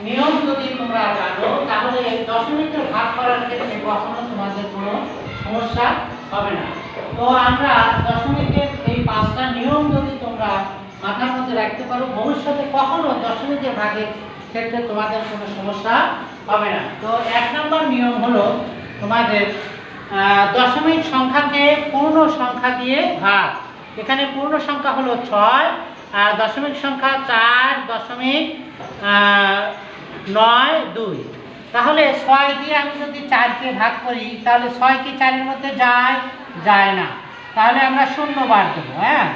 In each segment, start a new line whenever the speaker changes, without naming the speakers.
নিয়ম যদি তোমরা জানো তাহলে দশমিকে ভাগ করার ক্ষেত্রে কখনো তোমাদের কোনো সমস্যা হবে না। তো আমরা দশমিকের এই 5টা নিয়ম যদি তোমরা মাথার মধ্যে রাখতে পারো, ভবিষ্যতে কখনো দশমিকের ভাগের ক্ষেত্রে তোমাদের কোনো সমস্যা হবে না। তো 1 নম্বর নিয়ম হলো তোমাদের দশমিক সংখ্যাকে পূর্ণ সংখ্যা দিয়ে ভাগ। এখানে পূর্ণ সংখ্যা হলো 6 আর দশমিক সংখ্যা 4.92। তাহলে 6 দিয়ে আমি যদি 4কে ভাগ করি তাহলে 6 কি 4-এর মধ্যে যায়? যায় না। তাহলে আমরা 0 বার দেবো। হ্যাঁ,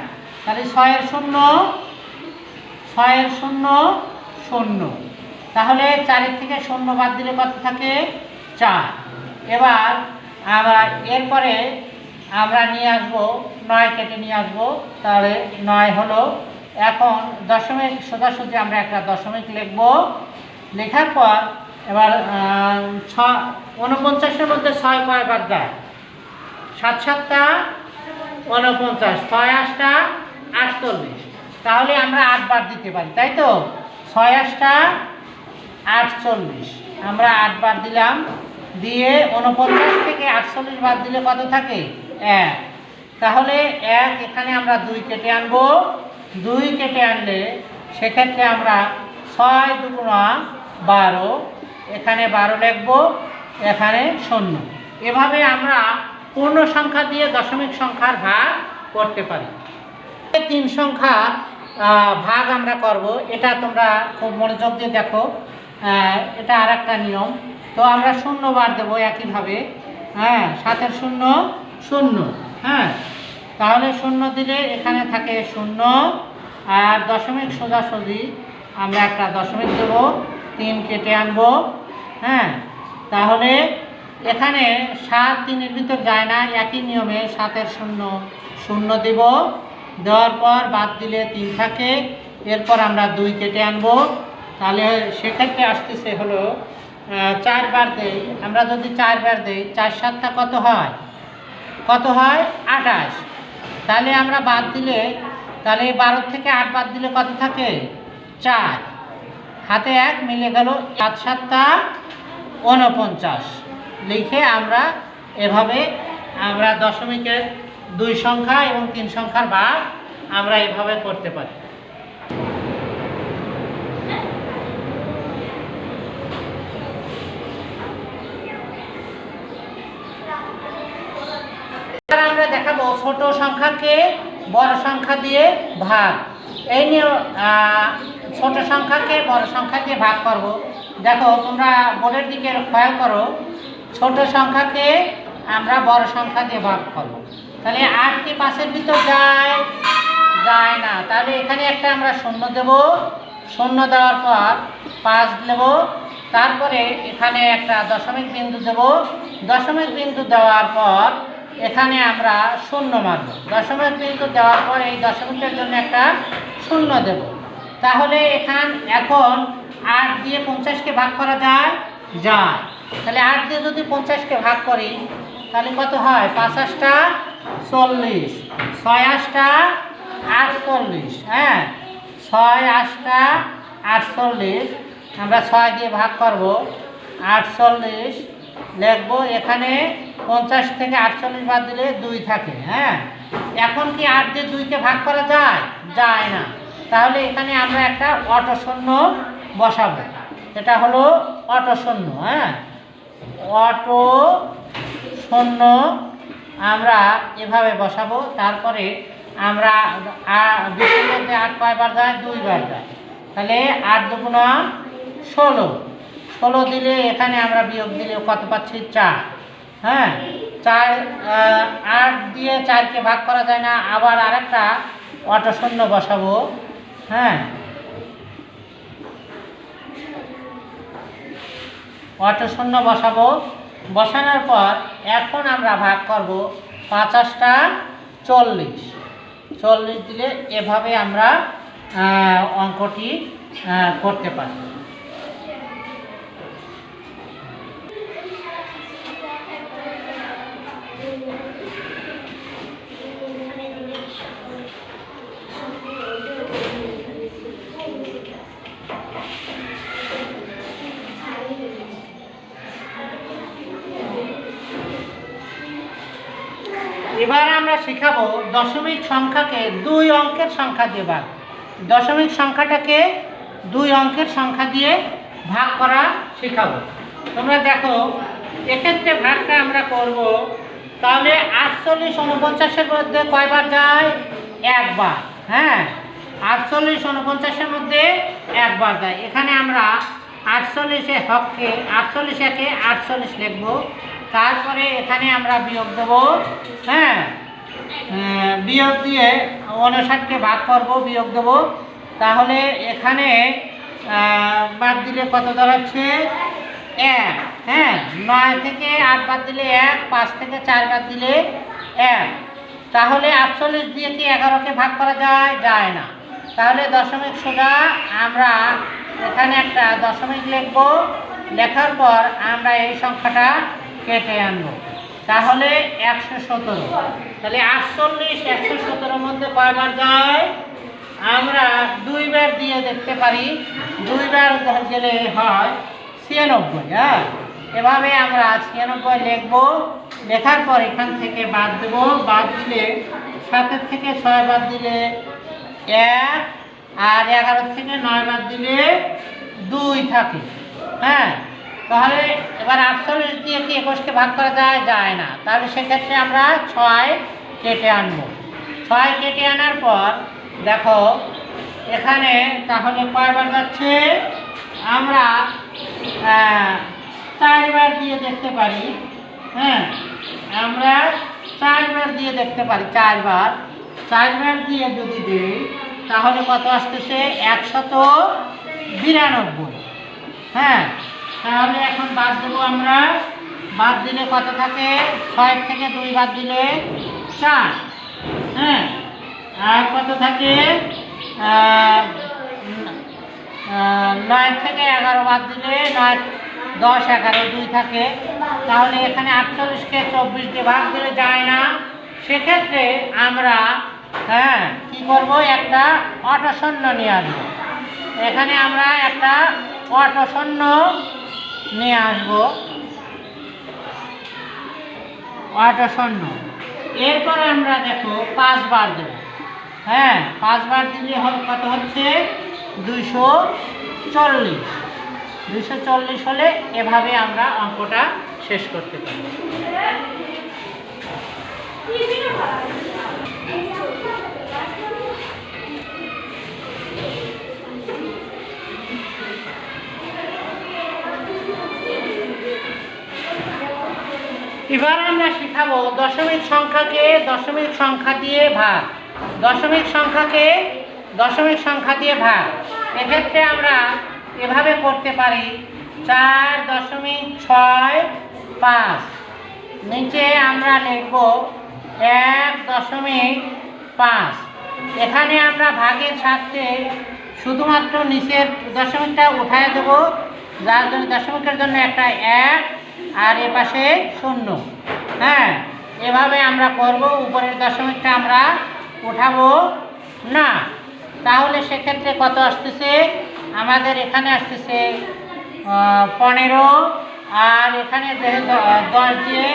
তাহলে 6-এর 0, 6-এর 0, 0। তাহলে 4-এর থেকে 0 বাদ দিলে কত থাকে? 4। এবার আমরা এরপরে আমরা নিয়ে আসবো 9, কেটে নিয়ে আসবো। তাহলে 9 হলো। এখন দশমিক সোজাসুজি আমরা একটা দশমিক লিখবো। লেখার পর এবার 49-এর মধ্যে 6 কয়বার দেয়? 7 7টা 49, 6 8টা 48। তাহলে আমরা 8 বার দিতে পারি, তাই তো? 6 8টা 48, আমরা 8 বার দিলাম। দিয়ে 49 থেকে 48 বাদ দিলে কত থাকে? 1। তাহলে 1 এখানে আমরা 2 কেটে আনবো। 2 কেটে আনলে সেক্ষেত্রে আমরা 6 2 12, এখানে 12 লিখবো, এখানে 0। এভাবে আমরা পূর্ণ সংখ্যা দিয়ে দশমিক সংখ্যার ভাগ করতে পারি। 3 সংখ্যা ভাগ আমরা করব। এটা তোমরা খুব মনোযোগ দিয়ে দেখো, এটা আর একটা নিয়ম। তো আমরা 0 বার দেবো একইভাবে। হ্যাঁ, 7-এর 0, 0। হ্যাঁ, তাহলে 0 দিলে এখানে থাকে 0। আর দশমিক সোজাসুজি আমরা একটা দশমিক দেবো, 3 কেটে আনবো। হ্যাঁ, তাহলে এখানে 7 3-এর ভিতর যায় না। একই নিয়মে 7-এর 0, 0 দেব। দেওয়ার পর বাদ দিলে 3 থাকে। এরপর আমরা 2 কেটে আনবো। তাহলে সেক্ষেত্রে আসতেছে হলো 4 বার দেই। আমরা যদি 4 বার দেই, 4 7টা কত হয়? কত হয়? 28। তাহলে আমরা বাদ দিলে, তাহলে 12 থেকে 8 বাদ দিলে কত থাকে? 4। হাতে 1 মিলে গেল। 7 7টা 49 লিখে আমরা এভাবে আমরা দশমিকের 2 সংখ্যা এবং 3 সংখ্যার ভাগ আমরা এভাবে করতে পারি। আমরা দেখাবো ছোট সংখ্যাকে বড় সংখ্যা দিয়ে ভাগ। এই নিয়ে ছোট সংখ্যাকে বড় সংখ্যা দিয়ে ভাগ করব। দেখো তোমরা বোর্ডের দিকে খেয়াল করো, ছোট সংখ্যাকে আমরা বড় সংখ্যা দিয়ে ভাগ করব। তাহলে 8 কি 5-এর ভিতর যায়? যায় না। তাহলে এখানে একটা আমরা 0 দেব। 0 দেওয়ার পর 5 দেব। তারপরে এখানে একটা দশমিক বিন্দু দেব। দশমিক বিন্দু দেওয়ার পর এখানে আমরা 0 মারব। দশমিক বিন্দু দেওয়ার পর এই দশমিকের জন্য একটা 0 দেব। তাহলে এখন 8 দিয়ে 50-কে ভাগ করা যায়? যায়। তাহলে 8 দিয়ে যদি 50-কে ভাগ করি তাহলে কত হয়? 5 8টা 40, 6 8টা 48। হ্যাঁ, 6 8টা 48 আমরা 6 দিয়ে ভাগ করব। 48 লিখবো। এখানে 50 থেকে 48 বাদ দিলে 2 থাকে। হ্যাঁ, এখন কি 8 দিয়ে 2-কে ভাগ করা যায়? যায় না। তাহলে এখানে আমরা একটা অটো 0 বসাবো। এটা হলো অটো 0। হ্যাঁ, অটো 0 আমরা এভাবে বসাবো। তারপরে আমরা 20-এর মধ্যে 8 কয়বার যায়? 2 বার যায়। তাহলে 8 2 16, 16 দিলে এখানে আমরা বিয়োগ দিলে কত পাচ্ছি? 4। হ্যাঁ, 8 দিয়ে 4-কে ভাগ করা যায় না। আবার আরেকটা অটো 0 বসাবো। হ্যাঁ, অটো 0 বসাবো। বসানোর পর এখন আমরা ভাগ করব। 5 8টা 40, 40 দিলে এভাবে আমরা অঙ্কটি করতে পারি। এবার আমরা শিখাবো দশমিক সংখ্যাকে 2 অঙ্কের সংখ্যা দিয়ে ভাগ। দশমিক সংখ্যাটাকে 2 অঙ্কের সংখ্যা দিয়ে ভাগ করা শিখাবো। তোমরা দেখো এক্ষেত্রে ভাগটা আমরা করব, তাহলে 48 49-এর মধ্যে কয়বার যায়? একবার। হ্যাঁ, 48 49-এর মধ্যে একবার যায়। এখানে আমরা 48 হককে 48 একে 48 লিখব। তারপরে এখানে আমরা বিয়োগ দেবো। হ্যাঁ, বিয়োগ দিয়ে 59কে ভাগ করব, বিয়োগ দেবো। তাহলে এখানে বাদ দিলে কত দাঁড়াচ্ছে? 1। হ্যাঁ, 9 থেকে 8 বাদ দিলে 1, 5 থেকে 4 বাদ দিলে 1। তাহলে 48 দিয়ে কি 11কে ভাগ করা যায়? যায় না। তাহলে দশমিক সোজা আমরা এখানে একটা দশমিক লিখব। লেখার পর আমরা এই সংখ্যাটা কেটে আনব। তাহলে 117। তাহলে 48 117-এর মধ্যে কয়বার যায়? আমরা 2 বার দিয়ে দেখতে পারি। 2 বার গেলে হয় 96। হ্যাঁ, এভাবে আমরা 96 লিখব। লেখার পর এখান থেকে বাদ দেব। বাদ দিলে 7 থেকে 6 বাদ দিলে 1, আর 11 থেকে 9 বাদ দিলে 2 থাকে। হ্যাঁ, তাহলে এবার 48 দিয়ে কি 21কে ভাগ করা যায়? যায় না। তাহলে সেক্ষেত্রে আমরা 6 কেটে আনবো। 6 কেটে আনার পর দেখো এখানে তাহলে কয়বার যাচ্ছে? আমরা 4 বার দিয়ে দেখতে পারি। হ্যাঁ, আমরা 4 বার দিয়ে দেখতে পারি। 4 বার দিয়ে যদি দিই তাহলে কত আসতেছে? 192। হ্যাঁ, তাহলে এখন বাদ দেবো আমরা। বাদ দিলে কত থাকে? 6 থেকে 2 বাদ দিলে 4। হ্যাঁ, আর কত থাকে? 9 থেকে 11 বাদ দিলে 9, 10, 11, 2 থাকে। তাহলে এখানে 48কে 24 দিয়ে ভাগ দিলে যায় না। সেক্ষেত্রে আমরা কি করব? একটা অটোশূন্য নিয়ে আসবো। এখানে আমরা একটা অটোশূন্য নিয়ে আসবো। অটোশূন্য। এরপরে আমরা দেখো 5 বার দেব। হ্যাঁ, 5 বার দিলে কত হচ্ছে? 240। 240 হলে এভাবে আমরা অঙ্কটা শেষ করতে পারি। এবার আমরা শিখাবো দশমিক সংখ্যাকে দশমিক সংখ্যা দিয়ে ভাগ। দশমিক সংখ্যাকে দশমিক সংখ্যা দিয়ে ভাগ। এক্ষেত্রে আমরা এভাবে করতে পারি। 4.65। নিচে আমরা লিখব 1.5। এখানে আমরা ভাগের সাথে শুধুমাত্র নিচের দশমিকটা উঠায় দেব, যার জন্য দশমিকের জন্য একটা 1 আর এ পাশে 0। হ্যাঁ, এভাবে আমরা করব। উপরের দশমিকটা আমরা উঠাবো না। তাহলে সেক্ষেত্রে কত আসতেছে? আমাদের এখানে আসতেছে 15। আর এখানে 10 দিয়ে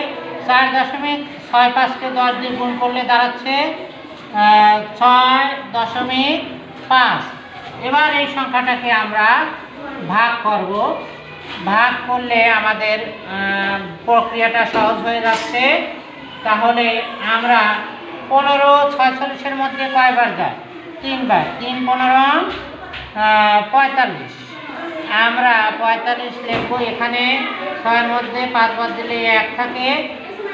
4.65কে 10 দিয়ে গুণ করলে দাঁড়াচ্ছে 6.5। এবার এই সংখ্যাটাকে আমরা ভাগ করব। ভাগ করলে আমাদের প্রক্রিয়াটা সহজ হয়ে যাচ্ছে। তাহলে আমরা 15 46-এর মধ্যে কয়বার যায়? 3 বার। 3 15 45। আমরা 45 লিখব। এখানে 6-এর মধ্যে 5 বাদ দিলে 1 থাকে।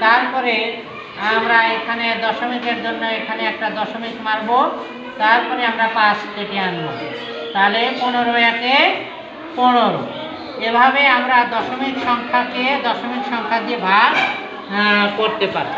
তারপরে আমরা এখানে দশমিকের জন্য এখানে একটা দশমিক মারব। তারপরে আমরা 5 কেটে আনব। তাহলে 15 একে 15। এভাবে আমরা দশমিক সংখ্যাকে দশমিক সংখ্যা দিয়ে ভাগ করতে পারি।